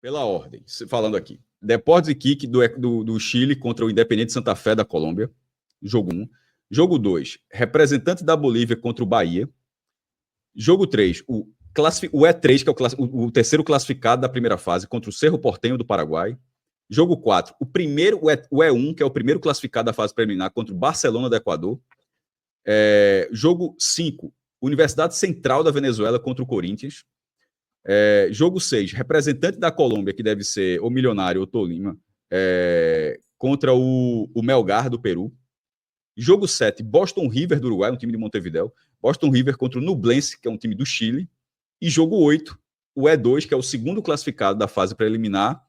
Pela ordem, falando aqui. Deportes e Iquique do Chile contra o Independiente Santa Fé da Colômbia. Jogo 1. Jogo 2, representante da Bolívia contra o Bahia. Jogo 3, o E3, que é o terceiro classificado da primeira fase, contra o Cerro Porteño do Paraguai. Jogo 4, o E1, que é o primeiro classificado da fase preliminar, contra o Barcelona do Equador. Jogo 5, Universidade Central da Venezuela contra o Corinthians. Jogo 6, representante da Colômbia, que deve ser o Milionário ou Tolima, contra o Melgar do Peru. Jogo 7, Boston River do Uruguai, um time de Montevidéu. Boston River contra o Nublense, que é um time do Chile. E jogo 8, o E2, que é o segundo classificado da fase preliminar,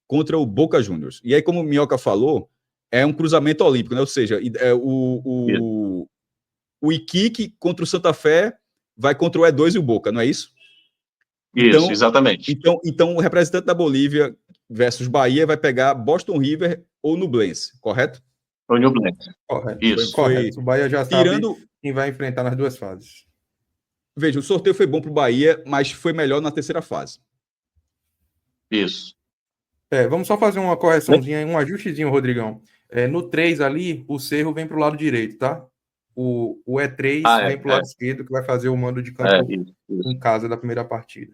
contra o Boca Juniors. E aí, como o Minhoca falou, é um cruzamento olímpico, né? Ou seja, o Iquique contra o Santa Fé vai contra o E2 e o Boca, não é isso? Isso, exatamente. Então, o representante da Bolívia versus Bahia vai pegar Boston River ou Nublense, correto? O Nublense. Correto. Isso. Correto. O Bahia já sabe quem vai enfrentar nas duas fases. Veja, o sorteio foi bom para o Bahia, mas foi melhor na terceira fase. Isso. Vamos só fazer uma correçãozinha, um ajustezinho, Rodrigão. No 3 ali, o Cerro vem para o lado direito, tá? O E3 vem para o lado esquerdo, que vai fazer o mando de campo em casa da primeira partida.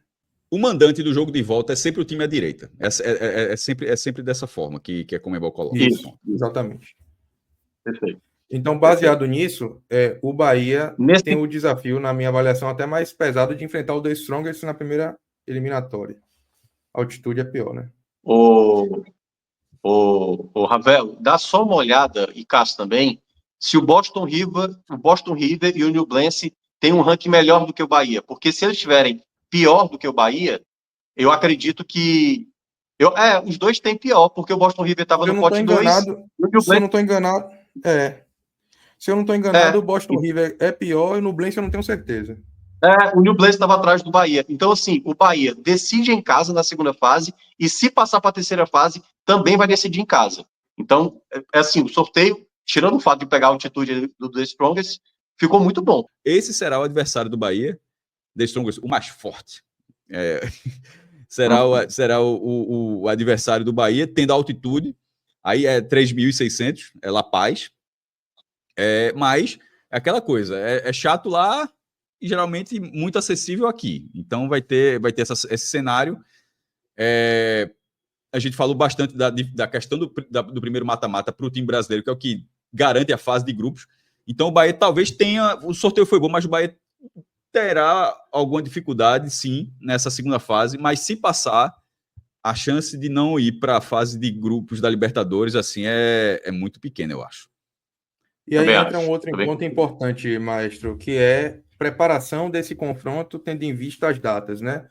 O mandante do jogo de volta é sempre o time à direita. É sempre dessa forma que a Conmebol coloca. Isso, exatamente. Perfeito. Então, baseado nisso, o Bahia tem o desafio, na minha avaliação, até mais pesado de enfrentar o The Strongest na primeira eliminatória. A altitude é pior, né? Ravel, dá só uma olhada, e Cássio também, se o Boston River e o Nublense têm um ranking melhor do que o Bahia. Porque se eles tiverem pior do que o Bahia, eu acredito que... os dois têm pior, porque o Boston River estava no pote 2. Se eu não estou enganado... Se eu não estou enganado, o Boston River é pior e o Nublense eu não tenho certeza. O Nublense estava atrás do Bahia. Então, assim, o Bahia decide em casa na segunda fase e, se passar para a terceira fase, também vai decidir em casa. Então, assim, o sorteio, tirando o fato de pegar a altitude do The Strongest, ficou muito bom. Esse será o adversário do Bahia, The Strongest, o mais forte. Será o adversário do Bahia, tendo altitude, aí é 3.600, é La Paz. Mas é aquela coisa, é chato lá e geralmente muito acessível aqui. Então vai ter esse cenário. A gente falou bastante da questão do primeiro mata-mata para o time brasileiro, que é o que garante a fase de grupos. Então o Bahia talvez tenha... O sorteio foi bom, mas o Bahia terá alguma dificuldade, sim, nessa segunda fase. Mas se passar, a chance de não ir para a fase de grupos da Libertadores assim é muito pequena, eu acho. E aí entra um outro ponto importante, Maestro, que é preparação desse confronto, tendo em vista as datas, né?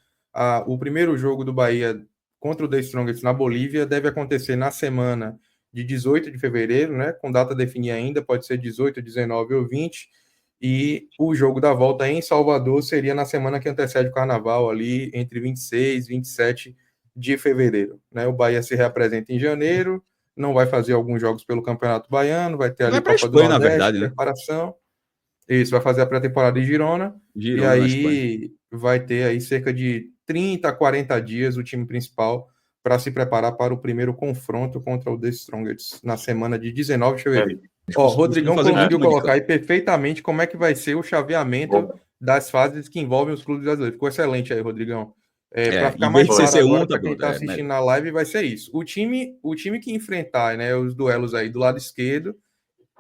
O primeiro jogo do Bahia contra o The Strongest na Bolívia deve acontecer na semana de 18 de fevereiro, né? Com data definida ainda, pode ser 18, 19 ou 20. E o jogo da volta em Salvador seria na semana que antecede o Carnaval, ali entre 26 e 27 de fevereiro, né? O Bahia se reapresenta em janeiro, não vai fazer alguns jogos pelo Campeonato Baiano, vai ter ali a Copa do Nordeste, na verdade, preparação. Né? Isso, vai fazer a pré-temporada em Girona e aí vai ter aí cerca de 30 a 40 dias o time principal para se preparar para o primeiro confronto contra o The Strongest na semana de 19 de fevereiro. Rodrigão conseguiu colocar aí perfeitamente como é que vai ser o chaveamento das fases que envolvem os clubes brasileiros. Ficou excelente aí, Rodrigão. Para ficar mais claro agora para quem está assistindo na live, vai ser isso. O time que enfrentar, né, os duelos aí do lado esquerdo,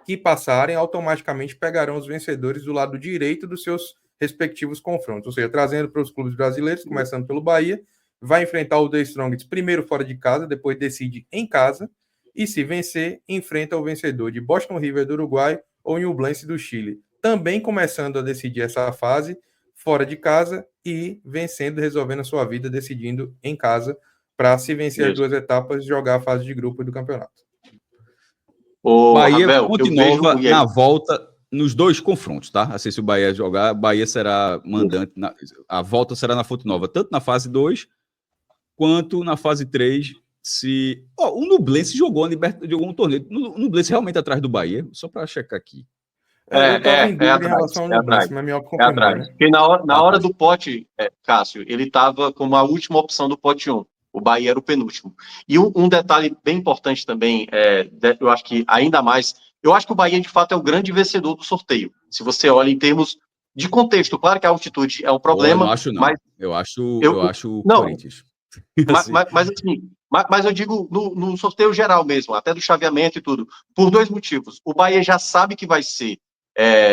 que passarem, automaticamente pegarão os vencedores do lado direito dos seus respectivos confrontos. Ou seja, trazendo para os clubes brasileiros, começando pelo Bahia, vai enfrentar o The Strongest primeiro fora de casa, depois decide em casa, e se vencer, enfrenta o vencedor de Boston River do Uruguai ou Nublense do Chile. Também começando a decidir essa fase fora de casa e vencendo, resolvendo a sua vida, decidindo em casa, para se vencer as duas etapas, jogar a fase de grupo do campeonato. Bahia, Fonte Nova na volta, nos dois confrontos, tá? Assim, se o Bahia jogar, Bahia será mandante, a volta será na Fonte Nova, tanto na fase 2, quanto na fase 3, o Nublense jogou um torneio, o Nublense realmente atrás do Bahia, só para checar aqui. Atrás. Porque na hora do pote, Cássio, ele estava como a última opção do pote 1. O Bahia era o penúltimo. E um detalhe bem importante também, eu acho que ainda mais, eu acho que o Bahia, de fato, é o grande vencedor do sorteio. Se você olha em termos de contexto, claro que a altitude é um problema. Eu não acho, não. Mas eu acho o não, Corinthians. mas eu digo no sorteio geral mesmo, até do chaveamento e tudo, por dois motivos. O Bahia já sabe que vai ser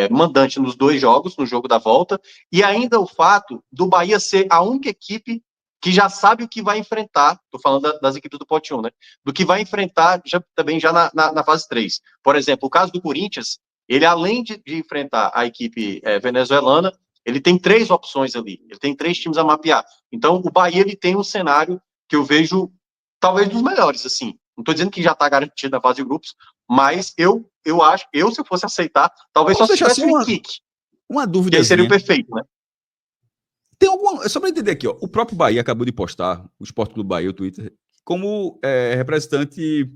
mandante nos 2 jogos, no jogo da volta, e ainda o fato do Bahia ser a única equipe que já sabe o que vai enfrentar, estou falando das equipes do pote 1, né? Do que vai enfrentar também já na fase 3. Por exemplo, o caso do Corinthians, ele além de enfrentar a equipe venezuelana, ele tem 3 opções ali, ele tem 3 times a mapear. Então, o Bahia ele tem um cenário que eu vejo talvez dos melhores, assim. Não estou dizendo que já está garantido na fase de grupos, mas eu acho, se eu fosse aceitar, talvez só se tivesse um kick. Uma dúvida. Que seria o perfeito, né? Tem alguma. Só para entender aqui, ó. O próprio Bahia acabou de postar, o Sport Clube Bahia, o Twitter, como representante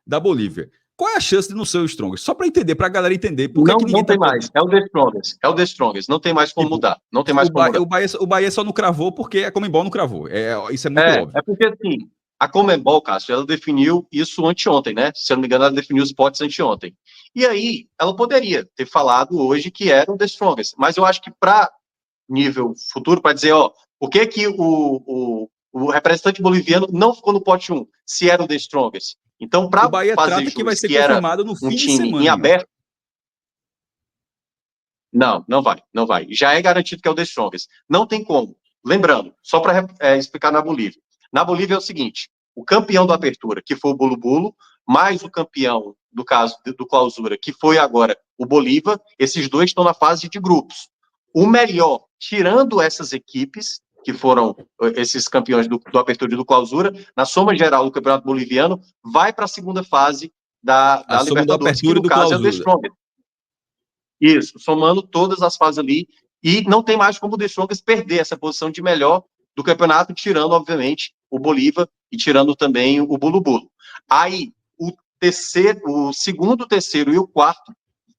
da Bolívia. Qual é a chance de não ser o Strongest? Só para entender, para a galera entender. Por Não, que ninguém não tem mais. É o The Strongest. É o The Strongest. Não tem mais como mudar. Não tem mais como mudar. O Bahia só não cravou porque a Conmebol não cravou. Isso é muito óbvio. É porque, assim, a Conmebol, Cássio, ela definiu isso anteontem, né? Se eu não me engano, ela definiu os potes anteontem. E aí, ela poderia ter falado hoje que era o The Strongest. Mas eu acho que para nível futuro, para dizer, ó, por que que o representante boliviano não ficou no pote 1, se era o The Strongest? Então, para fazer jus, que vai ser confirmado no fim de semana, em aberto, não vai. Já é garantido que é o The Strongest. Não tem como. Lembrando, só para explicar na Bolívia. Na Bolívia é o seguinte, o campeão da apertura, que foi o Bolo-Bolo, mais o campeão, do caso do clausura, que foi agora o Bolívar, esses 2 estão na fase de grupos. O melhor, tirando essas equipes, que foram esses campeões do apertura e do clausura, na soma geral do campeonato boliviano, vai para a segunda fase da Libertadores, que no caso é o The Strongest. Isso, somando todas as fases ali, e não tem mais como o The Strongest perder essa posição de melhor do campeonato, tirando, obviamente, o Bolívar e tirando também o Bolo-Bolo. Aí, o segundo, o terceiro e o quarto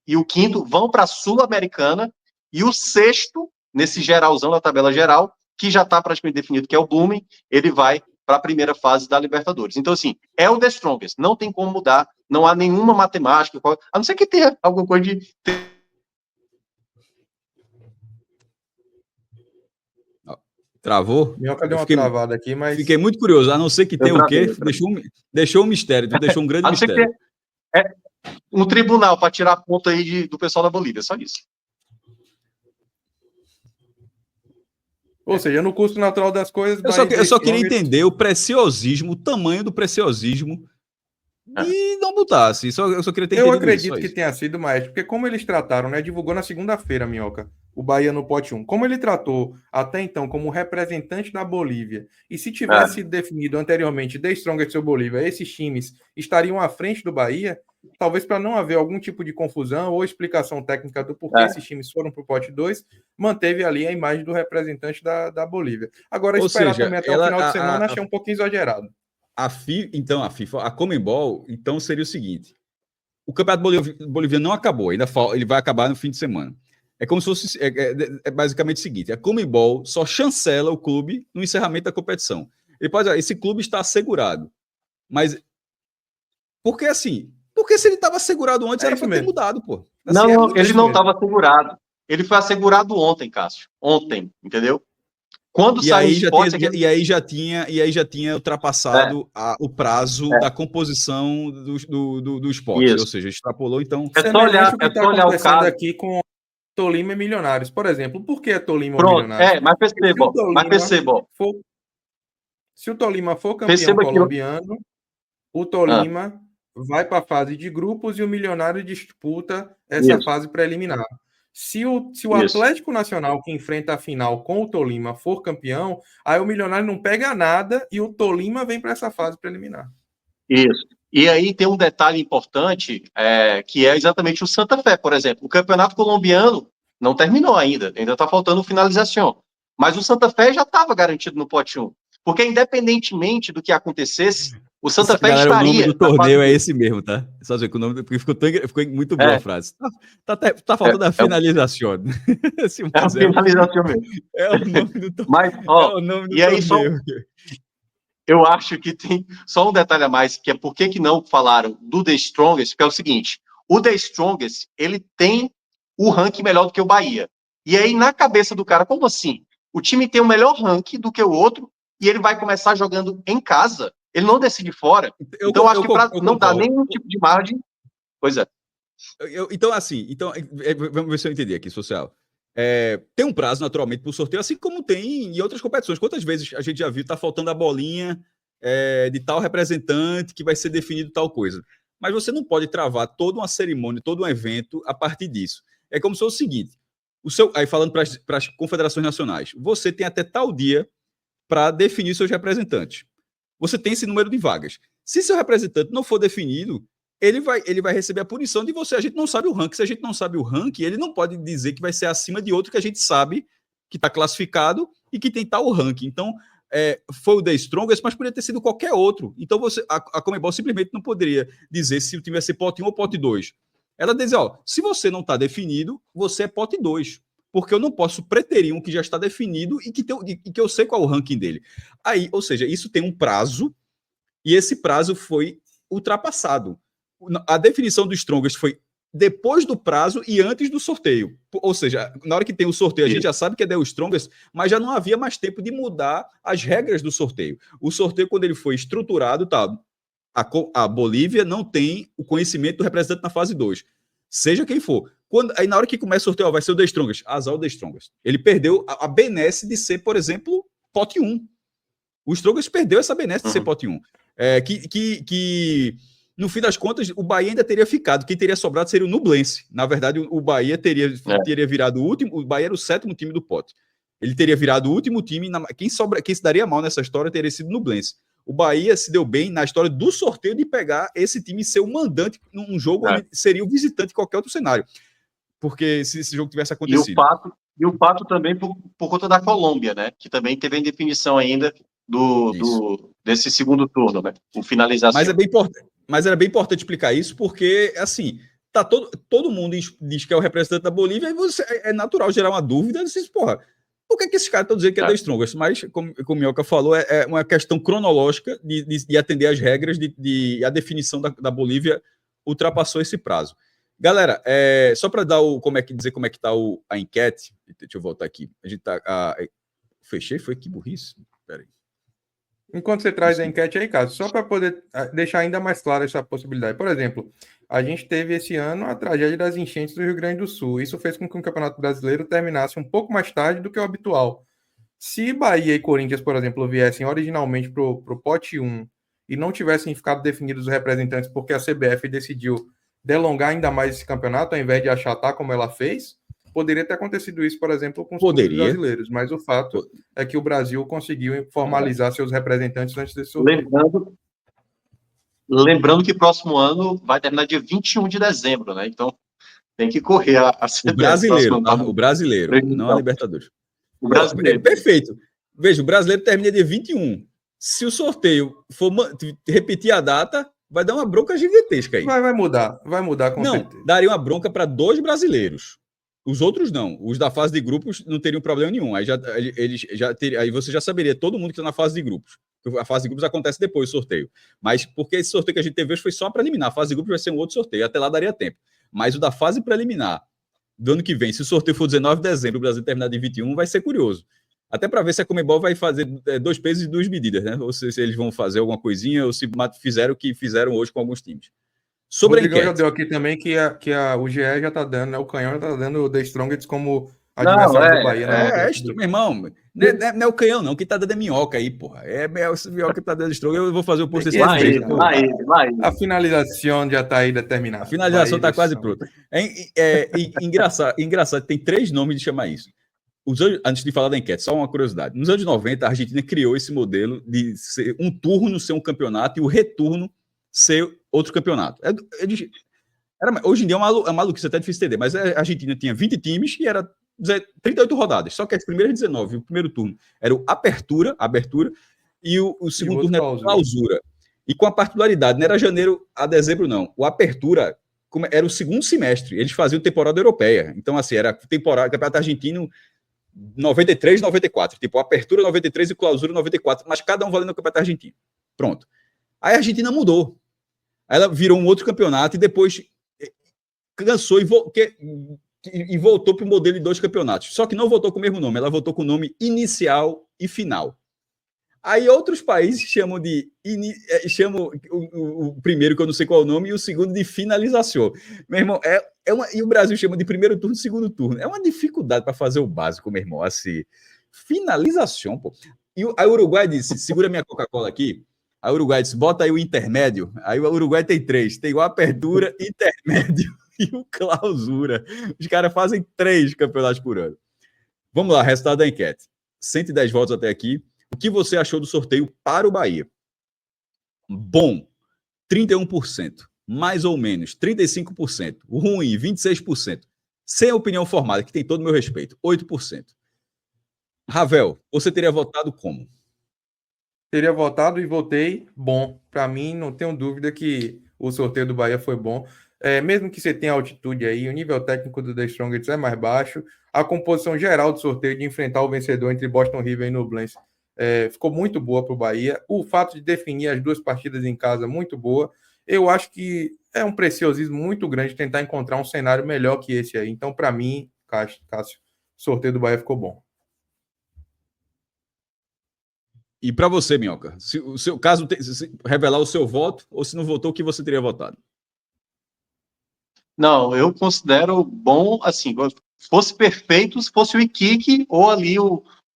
e o quinto vão para a Sul-Americana, e o sexto, nesse geralzão da tabela geral, que já está praticamente definido, que é o Blooming, ele vai para a primeira fase da Libertadores. Então, assim, é o The Strongest, não tem como mudar, não há nenhuma matemática, a não ser que tenha alguma coisa de... Travou? Minhoca deu uma travada aqui, mas... Fiquei muito curioso, a não ser que tenha o quê? Deixou um mistério, deixou um grande mistério. É um tribunal para tirar ponto aí do pessoal da Bolívia, só isso. Ou seja, no curso natural das coisas... Eu só queria entender o preciosismo, o tamanho do preciosismo de não botar, assim. Eu só queria ter entendido. Eu acredito que tenha sido mais, porque como eles trataram, né? Divulgou na segunda-feira, Minhoca, o Bahia no pote 1. Como ele tratou até então como representante da Bolívia, e se tivesse sido definido anteriormente The Strongest ou Bolívia, esses times estariam à frente do Bahia, talvez para não haver algum tipo de confusão ou explicação técnica do porquê esses times foram para o pote 2, manteve ali a imagem do representante da Bolívia. Agora, esperar também até o final de semana, achei um pouquinho exagerado. A Conmebol, então, seria o seguinte: o Campeonato Boliviano não acabou, ele vai acabar no fim de semana. É como se fosse. É basicamente o seguinte: a Conmebol só chancela o clube no encerramento da competição. Ele pode dizer, esse clube está assegurado. Mas. Porque assim. Porque se ele estava assegurado antes, era para ter mudado, pô. Assim, não, ele não estava assegurado. Ele foi assegurado ontem, Cássio. Ontem, entendeu? Quando saiu o esporte... E aí já tinha ultrapassado o prazo da composição do esporte. Isso. Ou seja, extrapolou, então... É só olhar o que está acontecendo aqui com Tolima e Milionários. Por exemplo, por que Tolima e Milionários? Mas perceba. Se o Tolima for campeão colombiano, o Tolima vai para a fase de grupos e o Milionário disputa essa fase preliminar. Se o Atlético Nacional, que enfrenta a final com o Tolima, for campeão, aí o Milionário não pega nada e o Tolima vem para essa fase preliminar. Isso. E aí tem um detalhe importante, que é exatamente o Santa Fé, por exemplo. O campeonato colombiano não terminou ainda está faltando finalização. Mas o Santa Fé já estava garantido no pote 1. Porque, independentemente do que acontecesse, o Santa Fé estaria... O nome do torneio é esse mesmo, tá? Só dizer que o nome... Porque ficou muito boa a frase. Tá faltando a finalização. A finalização mesmo. É o nome do torneio. Mas, e aí, Eu acho que tem só um detalhe a mais, que é por que não falaram do The Strongest, que é o seguinte, o The Strongest, ele tem o ranking melhor do que o Bahia. E aí, na cabeça do cara, como assim? O time tem o melhor ranking do que o outro e ele vai começar jogando em casa, ele não decide fora. Então, eu acho que para não dar nenhum tipo de margem... Pois é. Então, assim, vamos ver se eu entendi aqui, social. Tem um prazo, naturalmente, para o sorteio, assim como tem em outras competições. Quantas vezes a gente já viu, tá faltando a bolinha de tal representante que vai ser definido tal coisa. Mas você não pode travar toda uma cerimônia, todo um evento a partir disso. É como se fosse o seguinte, aí falando para as confederações nacionais, você tem até tal dia para definir seus representantes. Você tem esse número de vagas. Se seu representante não for definido, ele vai receber a punição de você. A gente não sabe o ranking. Se a gente não sabe o ranking, ele não pode dizer que vai ser acima de outro que a gente sabe que está classificado e que tem tal ranking. Então, foi o The Strongest, mas poderia ter sido qualquer outro. Então, a Conmebol simplesmente não poderia dizer se o time vai ser pote 1 ou pote 2. Ela dizia, se você não está definido, você é pote 2. Porque eu não posso preterir um que já está definido e que eu sei qual é o ranking dele. Aí, ou seja, isso tem um prazo e esse prazo foi ultrapassado. A definição do Strongest foi depois do prazo e antes do sorteio. Ou seja, na hora que tem o sorteio, a gente já sabe que é o Strongest, mas já não havia mais tempo de mudar as regras do sorteio. O sorteio, quando ele foi estruturado, a Bolívia não tem o conhecimento do representante na fase 2. Seja quem for. Aí na hora que começa o sorteio, vai ser o The Strongest. Azar o The Strongest. Ele perdeu a benesse de ser, por exemplo, pote 1. O Strongest perdeu essa benesse de ser pote 1. Que no fim das contas, o Bahia ainda teria ficado. Quem teria sobrado seria o Nublense. Na verdade, o Bahia teria virado o último. O Bahia era o 7º time do pote. Ele teria virado o último time. Quem se daria mal nessa história teria sido o Nublense. O Bahia se deu bem na história do sorteio de pegar esse time e ser o mandante num jogo onde seria o visitante em qualquer outro cenário. Porque se esse jogo tivesse acontecido. E o Pato também por conta da Colômbia, né? Que também teve a indefinição ainda desse segundo turno, né? Com finalização. Mas era bem importante explicar isso, porque, assim, todo mundo diz que é o representante da Bolívia, e é natural gerar uma dúvida. Porra, por que esses caras estão dizendo que é The Strongest? Mas, como o Minhoca falou, é uma questão cronológica de atender às regras, a definição da Bolívia ultrapassou esse prazo. Galera, só para dizer como é que está a enquete, deixa eu voltar aqui. A gente fechei? Foi que burrice? Peraí. Enquanto você traz a enquete aí, Cássio, só para poder deixar ainda mais clara essa possibilidade. Por exemplo, a gente teve esse ano a tragédia das enchentes do Rio Grande do Sul. Isso fez com que o Campeonato Brasileiro terminasse um pouco mais tarde do que o habitual. Se Bahia e Corinthians, por exemplo, viessem originalmente para o pote 1 e não tivessem ficado definidos os representantes porque a CBF decidiu delongar ainda mais esse campeonato, ao invés de achatar como ela fez, poderia ter acontecido isso, por exemplo, com os clubes brasileiros, mas o fato é que o Brasil conseguiu formalizar seus representantes antes desse sorteio. Lembrando que próximo ano vai terminar dia 21 de dezembro, né? Então tem que correr a CBF. O brasileiro, não a Libertadores. O brasileiro. Perfeito. Veja, o brasileiro termina dia 21. Se o sorteio for repetir a data, vai dar uma bronca gigantesca aí. Vai mudar com certeza. Não, daria uma bronca para 2 brasileiros. Os outros não. Os da fase de grupos não teriam problema nenhum. Aí aí você já saberia, todo mundo que está na fase de grupos. A fase de grupos acontece depois do sorteio. Mas porque esse sorteio que a gente teve hoje foi só preliminar. A fase de grupos vai ser um outro sorteio. Até lá daria tempo. Mas o da fase preliminar do ano que vem, se o sorteio for 19 de dezembro, o Brasil terminar de 21, vai ser curioso. Até para ver se a Conmebol vai fazer 2 pesos e 2 medidas, né? Ou se eles vão fazer alguma coisinha, ou se fizeram o que fizeram hoje com alguns times. Sobre a enquete. Já deu aqui também que o GE já está dando, né? O Canhão já está dando o The Strongest como adversário do Bahia. Meu irmão, não é o Canhão, não. Quem está dando é Minhoca aí, porra. É o Minhoca que está dando Strongest. Eu vou fazer o post lá ele. A finalização já está aí determinada. A finalização está quase pronta. Engraçado, tem 3 nomes de chamar isso. Antes de falar da enquete, só uma curiosidade. Nos anos 90, a Argentina criou esse modelo de ser um turno ser um campeonato e o retorno ser outro campeonato. Hoje em dia é uma maluquice, até difícil entender, mas a Argentina tinha 20 times e era 38 rodadas. Só que as primeiras 19, o primeiro turno era o abertura, e o segundo turno era clausura. E com a particularidade, não era janeiro a dezembro, não. O apertura era o segundo semestre. Eles faziam temporada europeia. Então, assim, era temporada, campeonato argentino 93 e 94. Tipo, apertura 93 e clausura 94, mas cada um valendo o campeonato argentino. Pronto. Aí a Argentina mudou. Aí ela virou um outro campeonato e depois cansou e voltou para o modelo de 2 campeonatos. Só que não voltou com o mesmo nome, ela voltou com o nome inicial e final. Aí outros países chamam o primeiro, que eu não sei qual é o nome, e o segundo de finalização. Meu irmão, e o Brasil chama de primeiro turno e segundo turno. É uma dificuldade para fazer o básico, meu irmão. Assim, finalização, pô. E a Uruguai disse, segura minha Coca-Cola aqui. A Uruguai disse, bota aí o intermédio. Aí o Uruguai tem 3. Tem o apertura, intermédio e o clausura. Os caras fazem 3 campeonatos por ano. Vamos lá, resultado da enquete. 110 votos até aqui. O que você achou do sorteio para o Bahia? Bom, 31%. Mais ou menos, 35%. Ruim, 26%. Sem opinião formada, que tem todo o meu respeito, 8%. Ravel, você teria votado como? Teria votado e votei bom. Para mim, não tenho dúvida que o sorteio do Bahia foi bom. Mesmo que você tenha altitude aí, o nível técnico do The Strongest é mais baixo. A composição geral do sorteio de enfrentar o vencedor entre Boston River e Nublense ficou muito boa para o Bahia. O fato de definir as 2 partidas em casa, muito boa. Eu acho que é um preciosismo muito grande tentar encontrar um cenário melhor que esse aí. Então, para mim, Cássio, o sorteio do Bahia ficou bom. E para você, Minhoca, se o seu caso se revelar o seu voto, ou se não votou, o que você teria votado? Não, eu considero bom, assim, se fosse perfeito, se fosse o Iquique ou ali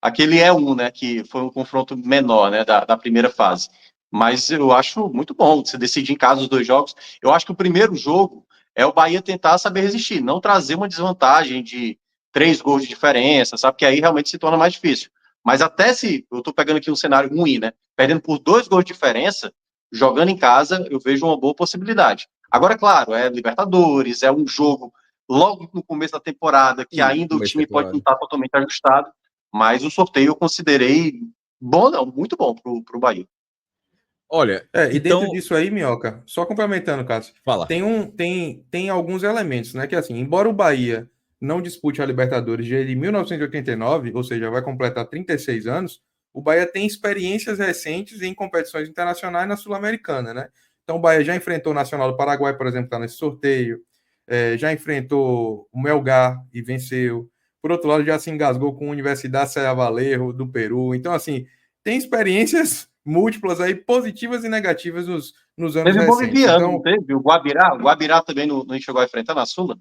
aquele E1, né, que foi um confronto menor, né, da primeira fase. Mas eu acho muito bom você decidir em casa os 2 jogos. Eu acho que o primeiro jogo é o Bahia tentar saber resistir, não trazer uma desvantagem de 3 gols de diferença, sabe? Que aí realmente se torna mais difícil. Mas até se, eu tô pegando aqui um cenário ruim, né, perdendo por 2 gols de diferença, jogando em casa, eu vejo uma boa possibilidade. Agora, claro, é Libertadores, é um jogo logo no começo da temporada, que ainda o time pode não estar totalmente ajustado, mas o sorteio eu considerei bom, não, muito bom para o Bahia. Olha, e dentro disso aí, Minhoca, só complementando, Cássio, fala. Tem alguns elementos, né? Que assim, embora o Bahia não dispute a Libertadores desde 1989, ou seja, vai completar 36 anos, o Bahia tem experiências recentes em competições internacionais na Sul-Americana, né? Então, o Bahia já enfrentou o Nacional do Paraguai, por exemplo, está nesse sorteio, já enfrentou o Melgar e venceu. Por outro lado, já se engasgou com a Universidade Serra Vallejo do Peru. Então, assim, tem experiências múltiplas aí, positivas e negativas nos anos recentes. Boliviano, então, não teve? O Guabirá também não chegou a enfrentar na Sula?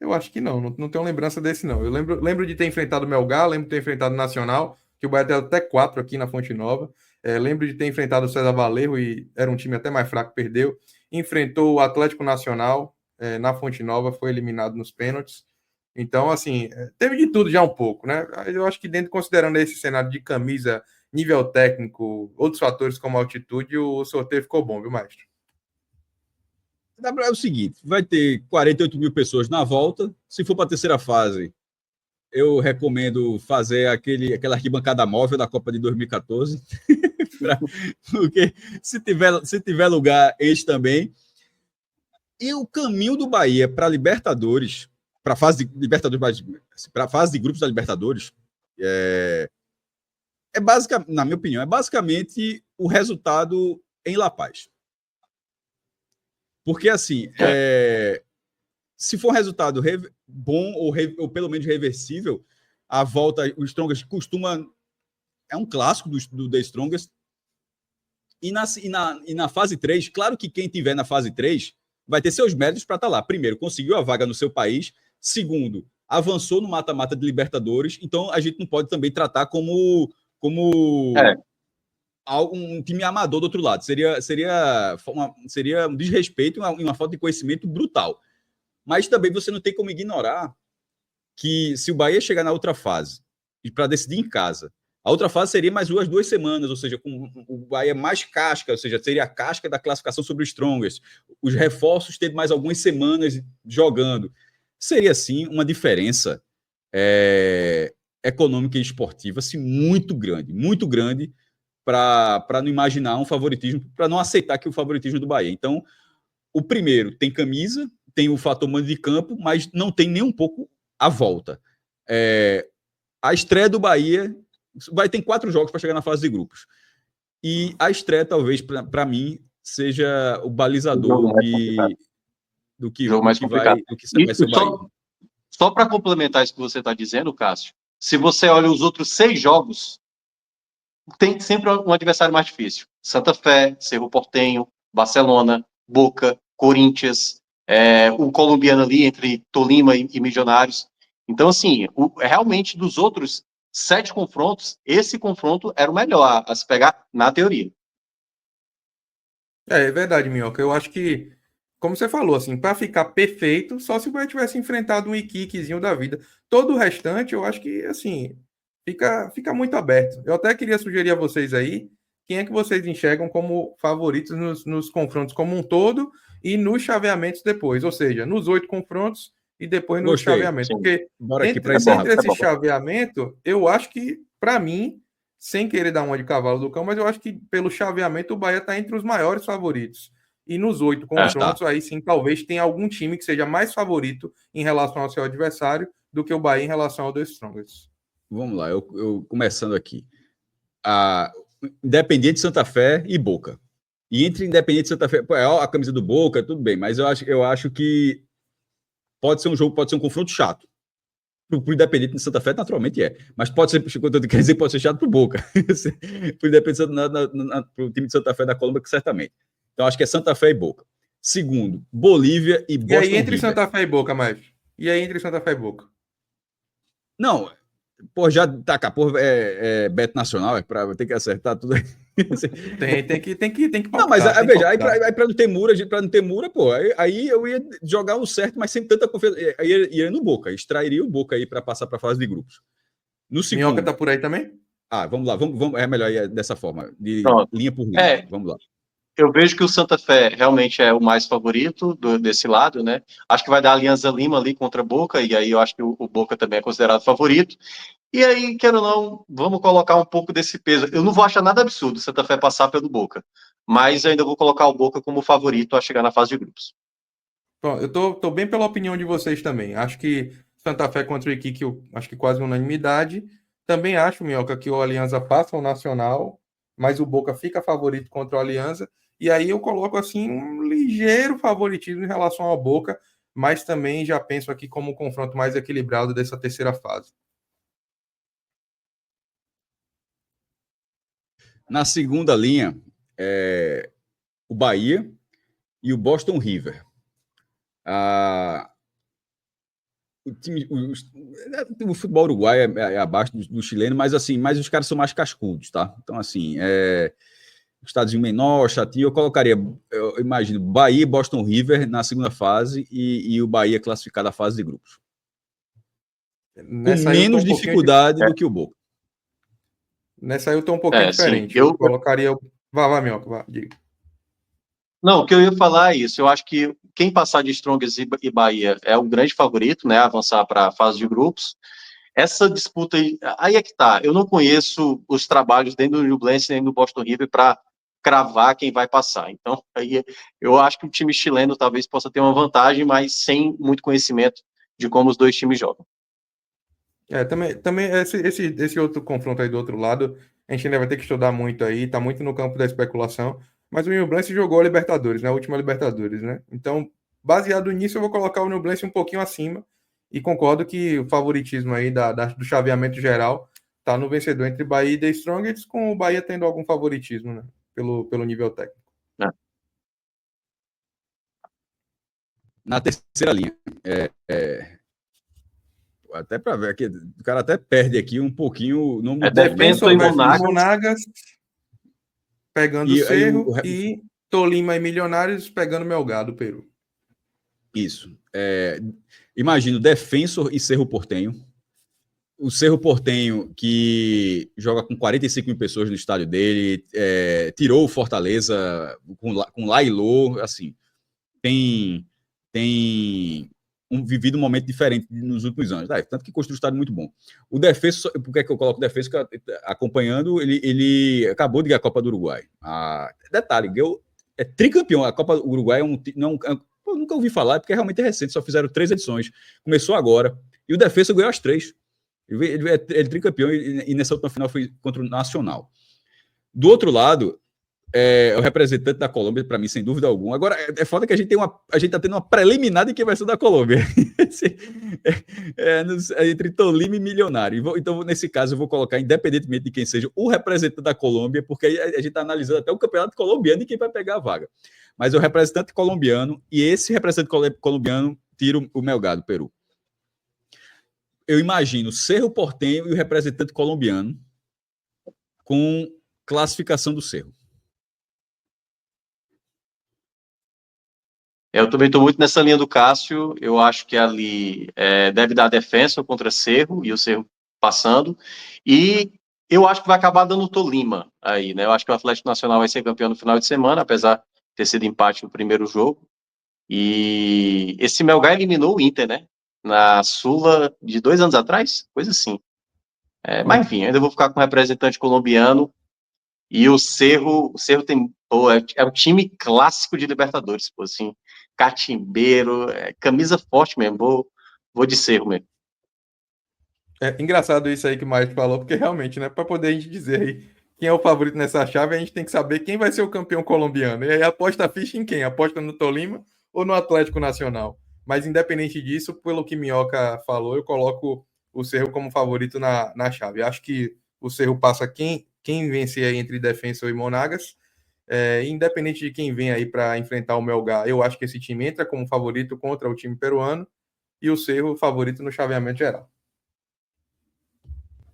Eu acho que não tenho lembrança desse, não. Eu lembro de ter enfrentado o Melgar, lembro de ter enfrentado o Nacional, que o Bahia teve até 4 aqui na Fonte Nova. Lembro de ter enfrentado o César Valerro e era um time até mais fraco, perdeu. Enfrentou o Atlético Nacional na Fonte Nova, foi eliminado nos pênaltis. Então, assim, teve de tudo já um pouco, né? Eu acho que dentro, considerando esse cenário de camisa, nível técnico, outros fatores como altitude, o sorteio ficou bom, viu, Maestro? É o seguinte, vai ter 48 mil pessoas na volta. Se for para a terceira fase, eu recomendo fazer aquela arquibancada móvel da Copa de 2014. Porque se tiver lugar, enche também. E o caminho do Bahia para Libertadores, para a fase de Libertadores, para a fase de grupos da Libertadores, basicamente, na minha opinião, é basicamente o resultado em La Paz. Porque, assim, se for um resultado bom ou pelo menos reversível, a volta, o Strongest costuma... É um clássico do The Strongest. E na fase 3, claro que quem tiver na fase 3 vai ter seus méritos para estar lá. Primeiro, conseguiu a vaga no seu país. Segundo, avançou no mata-mata de Libertadores. Então, a gente não pode também tratar como um time amador do outro lado. Seria um desrespeito e uma falta de conhecimento brutal. Mas também você não tem como ignorar que se o Bahia chegar na outra fase e para decidir em casa, a outra fase seria mais 2 semanas, ou seja, com o Bahia mais casca, ou seja, seria a casca da classificação sobre os Strongest, os reforços tendo mais algumas semanas jogando. Seria, sim, uma diferença econômica e esportiva assim, muito grande para não imaginar um favoritismo, para não aceitar que o favoritismo do Bahia. Então, o primeiro tem camisa, tem o fator mando de campo, mas não tem nem um pouco a volta. A estreia do Bahia vai ter 4 jogos para chegar na fase de grupos. E a estreia, talvez, para mim, seja o balizador do que vai ser o Bahia. Só para complementar isso que você está dizendo, Cássio, se você olha os outros 6 jogos, tem sempre um adversário mais difícil. Santa Fé, Cerro Porteño, Barcelona, Boca, Corinthians, o colombiano ali entre Tolima e Milionários. Então, assim, realmente dos outros 7 confrontos, esse confronto era o melhor a se pegar na teoria. É verdade, Minhoca. Eu acho que, como você falou, assim, para ficar perfeito, só se o Bahia tivesse enfrentado um Iquiquezinho da vida. Todo o restante, eu acho que, assim, fica muito aberto. Eu até queria sugerir a vocês aí, quem é que vocês enxergam como favoritos nos confrontos como um todo e nos chaveamentos depois, ou seja, nos 8 confrontos e depois no chaveamento. Porque entre esse chaveamento, eu acho que, para mim, sem querer dar uma de cavalo do cão, mas eu acho que pelo chaveamento o Bahia está entre os maiores favoritos. E nos 8 confrontos, aí sim, talvez tenha algum time que seja mais favorito em relação ao seu adversário do que o Bahia em relação ao The Strongest. Vamos lá, eu começando aqui. Independente de Santa Fé e Boca. E entre Independente de Santa Fé, a camisa do Boca, tudo bem, mas eu acho que pode ser um jogo, pode ser um confronto chato. Para o Independente de Santa Fé, naturalmente é. Mas pode ser, quer dizer, pode ser chato para o Boca. Para o Independente, para o time de Santa Fé da Colômbia, que certamente. Então, acho que é Santa Fé e Boca. Segundo, Bolívia e Boston River. E aí entre Santa Fé e Boca, mais? E aí entre Santa Fé e Boca? Não, pô, já taca, pô, Beto Nacional, para ter que acertar tudo aí. Tem que não, mas veja, aí para não ter mura, pô, aí eu ia jogar o certo, mas sem tanta confiança. Aí ia no Boca, extrairia o Boca aí para passar para a fase de grupos. No segundo. Minhoca tá por aí também? Vamos lá, vamos, é melhor ir dessa forma, de linha por linha. Vamos lá. Eu vejo que o Santa Fé realmente é o mais favorito desse lado, né? Acho que vai dar Alianza Lima ali contra Boca, e aí eu acho que o Boca também é considerado favorito. E aí, quero ou não, vamos colocar um pouco desse peso. Eu não vou achar nada absurdo o Santa Fé passar pelo Boca, mas ainda vou colocar o Boca como favorito a chegar na fase de grupos. Bom, eu tô bem pela opinião de vocês também. Acho que Santa Fé contra o Iquique, acho que quase unanimidade. Também acho, Minhoca, que o Alianza passa o Nacional, mas o Boca fica favorito contra o Alianza. E aí eu coloco assim um ligeiro favoritismo em relação ao Boca, mas também já penso aqui como um confronto mais equilibrado dessa terceira fase. Na segunda linha, o Bahia e o Boston River. O futebol uruguaio é abaixo do chileno, mas assim, os caras são mais cascudos, tá? Então, assim, estadozinho menor, chatinho, eu colocaria, eu imagino, Bahia e Boston River na segunda fase e o Bahia classificado à fase de grupos. Com menos dificuldade do que o Boca. Nessa aí eu tô um pouquinho diferente. Sim, eu colocaria... Vai, Minhoca, vai, diga. Não, o que eu ia falar é isso. Eu acho que quem passar de Strongest e Bahia é o grande favorito, né? Avançar para a fase de grupos. Essa disputa aí é que tá. Eu não conheço os trabalhos dentro do Nublense nem do Boston River para cravar quem vai passar. Então, aí eu acho que o time chileno talvez possa ter uma vantagem, mas sem muito conhecimento de como os dois times jogam. Também esse outro confronto aí do outro lado, a gente ainda vai ter que estudar muito aí, tá muito no campo da especulação, mas o Nublense jogou a Libertadores, né? A última Libertadores, né? Então, baseado nisso, eu vou colocar o Nublense um pouquinho acima e concordo que o favoritismo aí do chaveamento geral tá no vencedor entre Bahia e The Strongest, com o Bahia tendo algum favoritismo, né? Pelo nível técnico. Na terceira linha, até para ver aqui, o cara até perde aqui um pouquinho o nome do Defensor e Monagas pegando Cerro e Tolima e Milionários pegando Melgar, Peru. Isso. Imagino Defensor e Cerro Porteño. O Cerro Porteño, que joga com 45 mil pessoas no estádio dele, tirou o Fortaleza com Lailô, assim, tem vivido um momento diferente nos últimos anos. Tanto que construiu um estádio muito bom. O Defensor, por que é que eu coloco o Defensor? Acompanhando, ele acabou de ganhar a Copa do Uruguai. Detalhe, é tricampeão. A Copa do Uruguai eu nunca ouvi falar, porque realmente é recente, só fizeram 3 edições. Começou agora. E o Defensor ganhou as 3. Ele é tricampeão e nessa última final foi contra o Nacional. Do outro lado, o representante da Colômbia, para mim, sem dúvida alguma. Agora, é foda que a gente tá tendo uma preliminar de quem vai ser da Colômbia. Entre Tolima e Milionário. Então, nesse caso, eu vou colocar, independentemente de quem seja, o representante da Colômbia, porque aí a gente está analisando até o campeonato colombiano e quem vai pegar a vaga. Mas o representante colombiano, e esse representante colombiano tira o Melgar do Peru. Eu imagino o Cerro Porteño e o representante colombiano com classificação do Cerro. Eu também estou muito nessa linha do Cássio. Eu acho que ali deve dar defesa contra Cerro, e o Cerro passando. E eu acho que vai acabar dando o Tolima aí, né? Eu acho que o Atlético Nacional vai ser campeão no final de semana, apesar de ter sido empate no primeiro jogo. E esse Melgar eliminou o Inter, né? Na Sula de 2 anos atrás, coisa assim. Mas enfim, ainda vou ficar com o representante colombiano. E o Cerro tem... é um time clássico de Libertadores, pô, assim, catimbeiro, camisa forte mesmo, vou de Cerro mesmo. É engraçado isso aí que o Maestro falou, porque realmente, né, para poder a gente dizer aí quem é o favorito nessa chave, a gente tem que saber quem vai ser o campeão colombiano. E aí aposta a ficha em quem? Aposta no Tolima ou no Atlético Nacional? Mas independente disso, pelo que Minhoca falou, eu coloco o Cerro como favorito na chave. Acho que o Cerro passa quem vencer aí entre Defensor e Monagas. Independente de quem vem aí para enfrentar o Melgar, eu acho que esse time entra como favorito contra o time peruano e o Cerro favorito no chaveamento geral.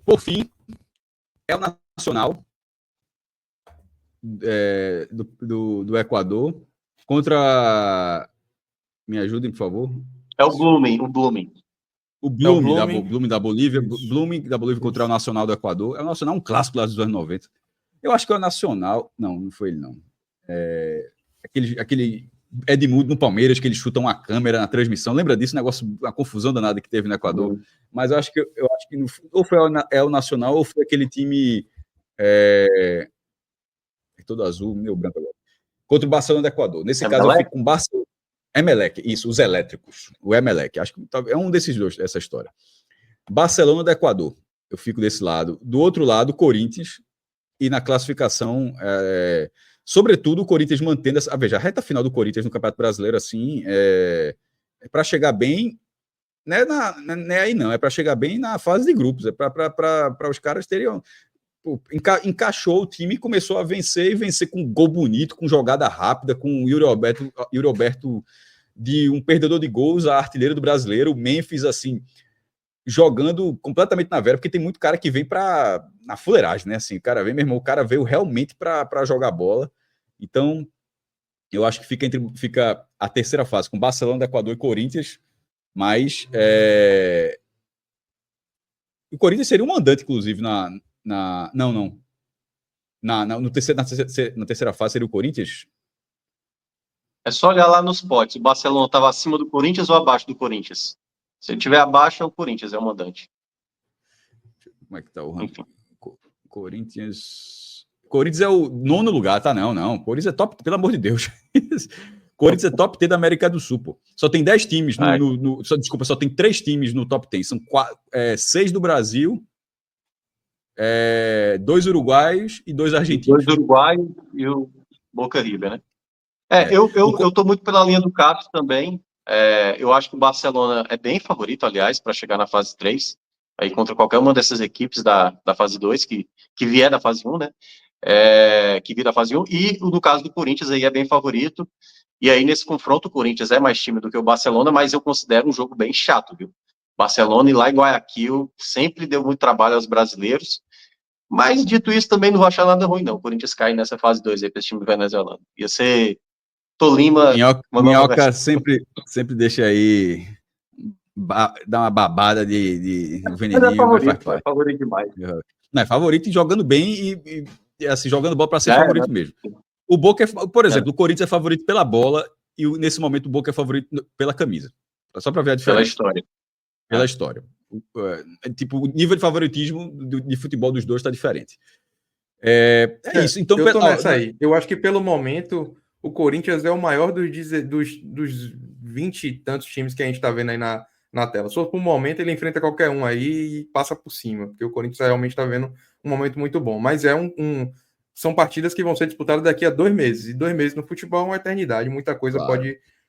Por fim, é o Nacional do Equador contra... Me ajudem, por favor. É o Blooming. O Blooming da Bolívia. Isso. Blooming da Bolívia contra o Nacional do Equador. É o Nacional, um clássico lá dos anos 90. Eu acho que é o Nacional... Não foi ele, não. Aquele Edmundo no Palmeiras, que ele chuta uma câmera na transmissão. Lembra disso? Uma confusão danada que teve no Equador. Mas eu acho que ou foi o Nacional ou foi aquele time todo azul, meu branco agora. Contra o Barcelona do Equador. Nesse caso, eu fico com o Barcelona. Emelec, isso, os elétricos. O Emelec, acho que é um desses dois, essa história. Barcelona do Equador, eu fico desse lado. Do outro lado, Corinthians. E na classificação, sobretudo, o Corinthians mantendo veja, a reta final do Corinthians no Campeonato Brasileiro, assim, para chegar bem, não é aí não, é para chegar bem na fase de grupos, é para os caras terem... encaixou o time e começou a vencer, e vencer com um gol bonito, com jogada rápida, com o Yuri Alberto de um perdedor de gols a artilheiro do brasileiro, o Memphis, assim, jogando completamente na vera, porque tem muito cara que vem na fuleiragem, né? Assim, o cara vem, meu irmão, o cara veio realmente para jogar bola. Então, eu acho que fica a terceira fase com Barcelona, Equador e Corinthians, mas o Corinthians seria um mandante, inclusive, na terceira fase seria o Corinthians? É só olhar lá nos potes. O Barcelona estava acima do Corinthians ou abaixo do Corinthians? Se ele estiver abaixo, é o Corinthians, é o mandante. Como é que tá o ranking? Corinthians é o 9º lugar, tá? Não. Corinthians é top, pelo amor de Deus. Corinthians é top 10 da América do Sul, pô. Só tem 10 times só tem 3 times no top 10. São 6 do Brasil, 2 uruguaios e 2 argentinos. 2 uruguaios e o Boca River, né? Eu tô muito pela linha do Cássio também. Eu acho que o Barcelona é bem favorito, aliás, para chegar na fase 3, aí contra qualquer uma dessas equipes da fase 2, que vier da fase 1, né? Que vir da fase 1, e no caso do Corinthians aí é bem favorito, e aí nesse confronto o Corinthians é mais time do que o Barcelona, mas eu considero um jogo bem chato, viu? Barcelona e lá em Guayaquil sempre deu muito trabalho aos brasileiros, mas dito isso também não vou achar nada ruim não, o Corinthians cai nessa fase 2 aí para esse time venezuelano, ia ser Tolima... Minhoca sempre deixa aí dar uma babada de veneninho, mas faz parte. É favorito demais. Não, é favorito e jogando bem e assim, jogando bola para ser favorito mesmo. O Boca, por exemplo, o Corinthians é favorito pela bola e nesse momento o Boca é favorito pela camisa. Só para ver a diferença. Pela história. Tipo, o nível de favoritismo de futebol dos dois está diferente. Isso. Então, eu tô nessa aí. Eu acho que pelo momento o Corinthians é o maior dos 20 e tantos times que a gente está vendo aí na tela. Se for por um momento, ele enfrenta qualquer um aí e passa por cima, porque o Corinthians realmente está vendo um momento muito bom. Mas são partidas que vão ser disputadas daqui a 2 meses. E 2 meses no futebol é uma eternidade, muita coisa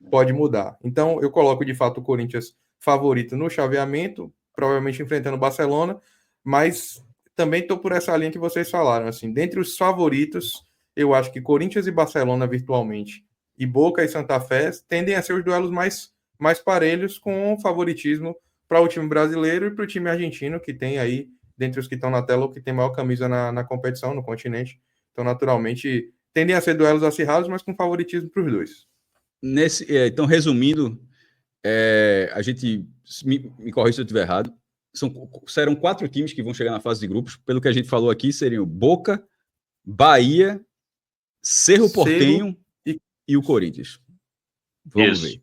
pode mudar. Então, eu coloco de fato o Corinthians favorito no chaveamento, provavelmente enfrentando o Barcelona, mas também estou por essa linha que vocês falaram. Assim, dentre os favoritos, eu acho que Corinthians e Barcelona virtualmente, e Boca e Santa Fé tendem a ser os duelos mais parelhos, com favoritismo para o time brasileiro e para o time argentino, que tem aí, dentre os que estão na tela, o que tem maior camisa na competição, no continente. Então, naturalmente, tendem a ser duelos acirrados, mas com favoritismo para os dois. Então, resumindo, a gente, me corrija se eu estiver errado, serão 4 times que vão chegar na fase de grupos. Pelo que a gente falou aqui, seriam Boca, Bahia, Cerro Porteño e o Corinthians. Vamos ver.